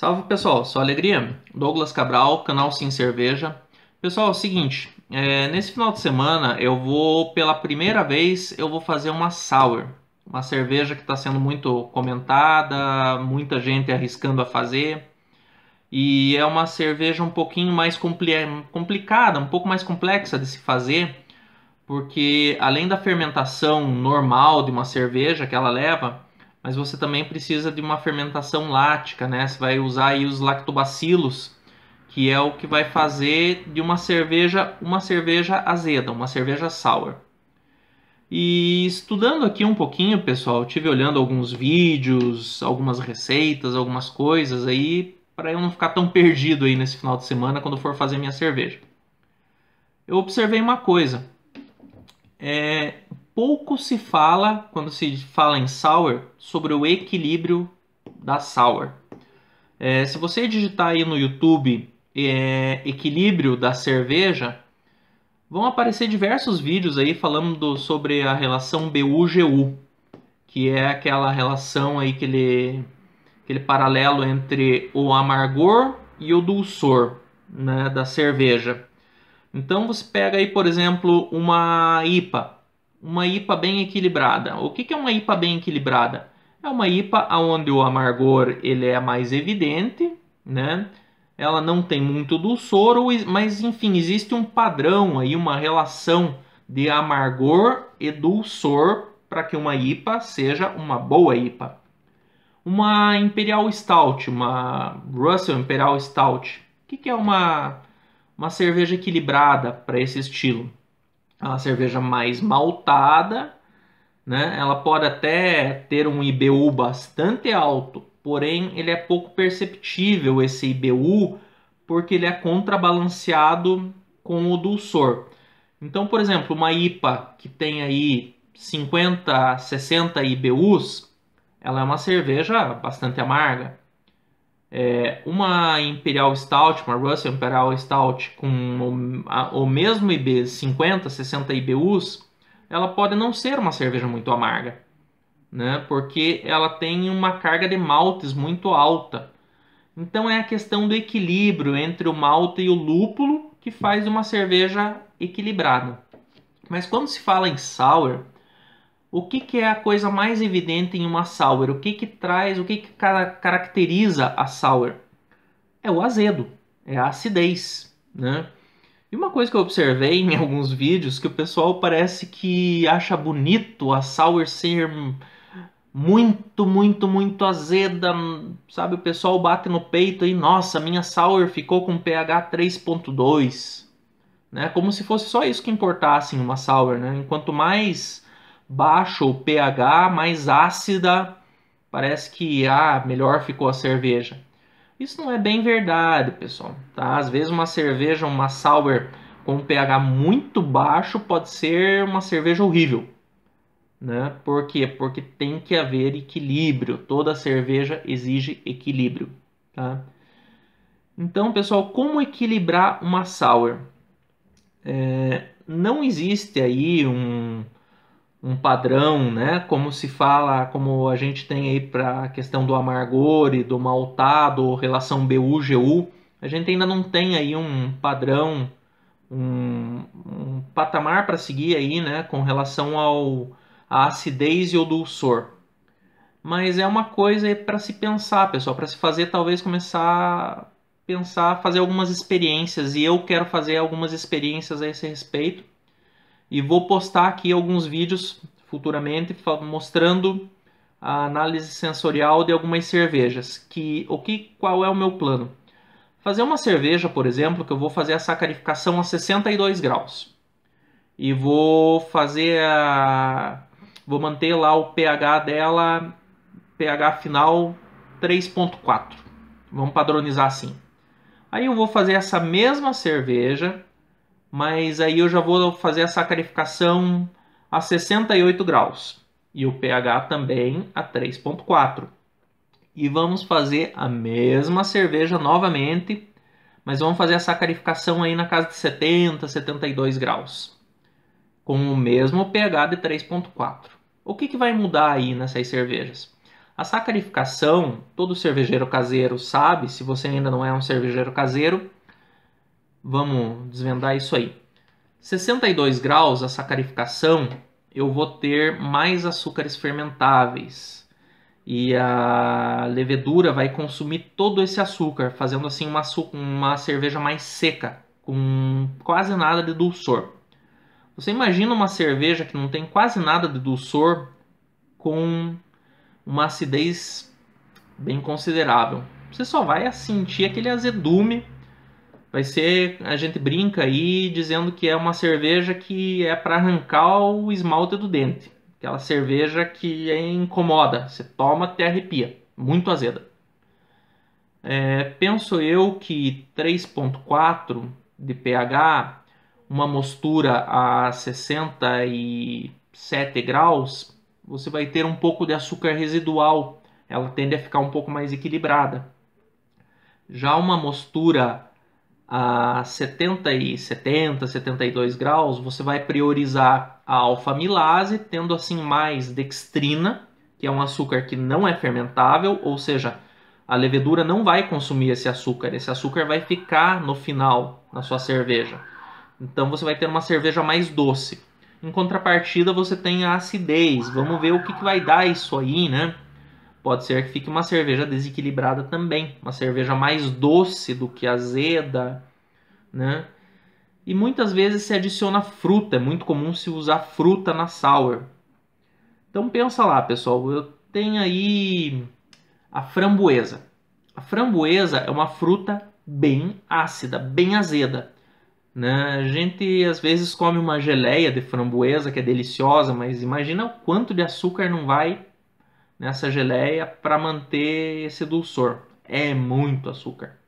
Salve pessoal, só alegria. Douglas Cabral, canal Sim Cerveja. Pessoal, é o seguinte, nesse final de semana eu vou, pela primeira vez, eu vou fazer uma sour. Uma cerveja que está sendo muito comentada, muita gente arriscando a fazer. E é uma cerveja um pouquinho mais complicada, um pouco mais complexa de se fazer, porque além da fermentação normal de uma cerveja que ela leva, mas você também precisa de uma fermentação lática, né? Você vai usar aí os lactobacilos, que é o que vai fazer de uma cerveja azeda, uma cerveja sour. E estudando aqui um pouquinho, pessoal, tive olhando alguns vídeos, algumas receitas, algumas coisas aí, para eu não ficar tão perdido aí nesse final de semana quando for fazer minha cerveja. Eu observei uma coisa. Pouco se fala, quando se fala em sour, sobre o equilíbrio da sour. Se você digitar aí no YouTube equilíbrio da cerveja, vão aparecer diversos vídeos aí falando sobre a relação BU-GU, que é aquela relação aí, aquele paralelo entre o amargor e o dulçor, né, da cerveja. Então você pega aí, por exemplo, uma IPA bem equilibrada. O que é uma IPA bem equilibrada? É uma IPA onde o amargor ele é mais evidente, né? Ela não tem muito dulçor, mas enfim, existe um padrão aí, uma relação de amargor e dulçor para que uma IPA seja uma boa IPA. Uma Imperial Stout, uma Russell Imperial Stout. O que é uma cerveja equilibrada para esse estilo? É uma cerveja mais maltada, né? Ela pode até ter um IBU bastante alto, porém ele é pouco perceptível esse IBU porque ele é contrabalanceado com o dulçor. Então, por exemplo, uma IPA que tem aí 50, 60 IBUs, ela é uma cerveja bastante amarga. Uma Imperial Stout, uma Russell Imperial Stout com o mesmo IB, 50, 60 IBUs, ela pode não ser uma cerveja muito amarga, né? Porque ela tem uma carga de maltes muito alta. Então é a questão do equilíbrio entre o malte e o lúpulo que faz uma cerveja equilibrada. Mas quando se fala em sour, o que é a coisa mais evidente em uma sour? O que caracteriza a sour? É o azedo, é a acidez, né? E uma coisa que eu observei em alguns vídeos que o pessoal parece que acha bonito a sour ser muito, muito, muito azeda, sabe? O pessoal bate no peito e, nossa, minha sour ficou com pH 3.2, né? Como se fosse só isso que importasse em uma sour, né? Enquanto mais baixo o pH, mais ácida, parece que melhor ficou a cerveja. Isso não é bem verdade, pessoal, tá? Às vezes uma cerveja, uma sour com um pH muito baixo pode ser uma cerveja horrível, né? Por quê? Porque tem que haver equilíbrio. Toda cerveja exige equilíbrio, tá? Então, pessoal, como equilibrar uma sour? Não existe aí um padrão, né? Como se fala, como a gente tem aí para a questão do amargor e do maltado, relação BU-GU, a gente ainda não tem aí um padrão, um patamar para seguir aí, né? Com relação à acidez e ao dulçor. Mas é uma coisa para se pensar, pessoal, para se fazer, talvez começar a pensar, fazer algumas experiências, e eu quero fazer algumas experiências a esse respeito e vou postar aqui alguns vídeos futuramente mostrando a análise sensorial de algumas cervejas. Qual é o meu plano? Fazer uma cerveja, por exemplo, que eu vou fazer a sacarificação a 62 graus. E vou manter lá o pH dela, pH final 3.4. Vamos padronizar assim. Aí eu vou fazer essa mesma cerveja, mas aí eu já vou fazer a sacarificação a 68 graus e o pH também a 3.4. E vamos fazer a mesma cerveja novamente, mas vamos fazer a sacarificação aí na casa de 70, 72 graus, com o mesmo pH de 3.4. O que vai mudar aí nessas cervejas? A sacarificação, todo cervejeiro caseiro sabe. Se você ainda não é um cervejeiro caseiro, vamos desvendar isso aí. 62 graus, a sacarificação, eu vou ter mais açúcares fermentáveis. E a levedura vai consumir todo esse açúcar, fazendo assim uma cerveja mais seca, com quase nada de dulçor. Você imagina uma cerveja que não tem quase nada de dulçor com uma acidez bem considerável. Você só vai sentir aquele azedume. Vai ser, a gente brinca aí dizendo que é uma cerveja que é para arrancar o esmalte do dente. Aquela cerveja que incomoda, você toma até arrepia, muito azeda. Penso eu que 3,4 de pH, uma mostura a 67 graus, você vai ter um pouco de açúcar residual. Ela tende a ficar um pouco mais equilibrada. Já uma mostura a 72 graus, você vai priorizar a alfa-amilase, tendo assim mais dextrina, que é um açúcar que não é fermentável, ou seja, a levedura não vai consumir esse açúcar vai ficar no final na sua cerveja. Então você vai ter uma cerveja mais doce. Em contrapartida, você tem a acidez. Vamos ver o que vai dar isso aí, né? Pode ser que fique uma cerveja desequilibrada também, uma cerveja mais doce do que azeda, né? E muitas vezes se adiciona fruta, é muito comum se usar fruta na sour. Então pensa lá, pessoal, eu tenho aí a framboesa. A framboesa é uma fruta bem ácida, bem azeda, né? A gente às vezes come uma geleia de framboesa que é deliciosa, mas imagina o quanto de açúcar não vai nessa geleia para manter esse dulçor. É muito açúcar.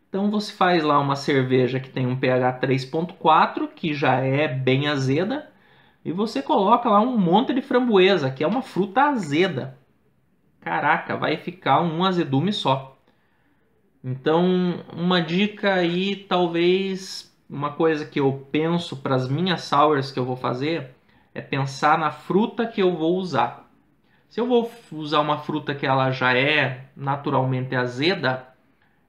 Então você faz lá uma cerveja que tem um pH 3,4, que já é bem azeda, e você coloca lá um monte de framboesa, que é uma fruta azeda. Caraca, vai ficar um azedume só. Então, uma dica aí, talvez uma coisa que eu penso para as minhas sours que eu vou fazer é pensar na fruta que eu vou usar. Se eu vou usar uma fruta que ela já é naturalmente azeda,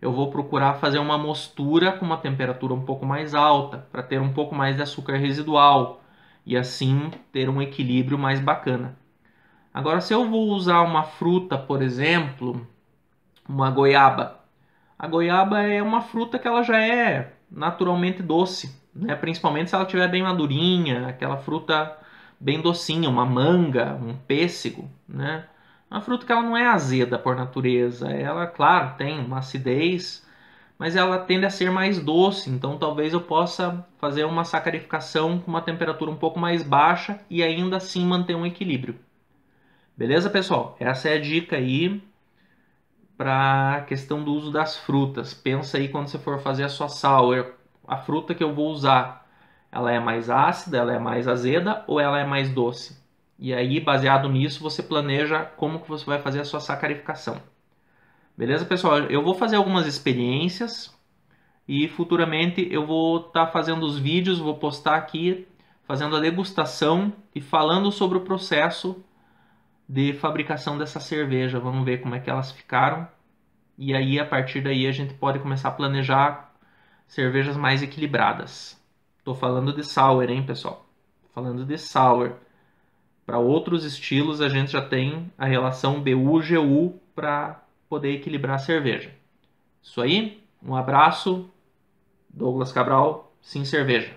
eu vou procurar fazer uma mostura com uma temperatura um pouco mais alta, para ter um pouco mais de açúcar residual e assim ter um equilíbrio mais bacana. Agora, se eu vou usar uma fruta, por exemplo, uma goiaba, a goiaba é uma fruta que ela já é naturalmente doce, né? Principalmente se ela estiver bem madurinha, aquela fruta bem docinha, uma manga, um pêssego, né? Uma fruta que ela não é azeda por natureza, ela, claro, tem uma acidez, mas ela tende a ser mais doce, então talvez eu possa fazer uma sacarificação com uma temperatura um pouco mais baixa e ainda assim manter um equilíbrio. Beleza, pessoal? Essa é a dica aí para a questão do uso das frutas. Pensa aí quando você for fazer a sua sour, a fruta que eu vou usar, ela é mais ácida, ela é mais azeda ou ela é mais doce? E aí, baseado nisso, você planeja como que você vai fazer a sua sacarificação. Beleza, pessoal? Eu vou fazer algumas experiências e futuramente eu vou estar fazendo os vídeos, vou postar aqui, fazendo a degustação e falando sobre o processo de fabricação dessa cerveja. Vamos ver como é que elas ficaram. E aí, a partir daí, a gente pode começar a planejar cervejas mais equilibradas. Estou falando de sour, hein, pessoal? Falando de sour. Para outros estilos, a gente já tem a relação BU-GU para poder equilibrar a cerveja. Isso aí, um abraço, Douglas Cabral, Sim Cerveja.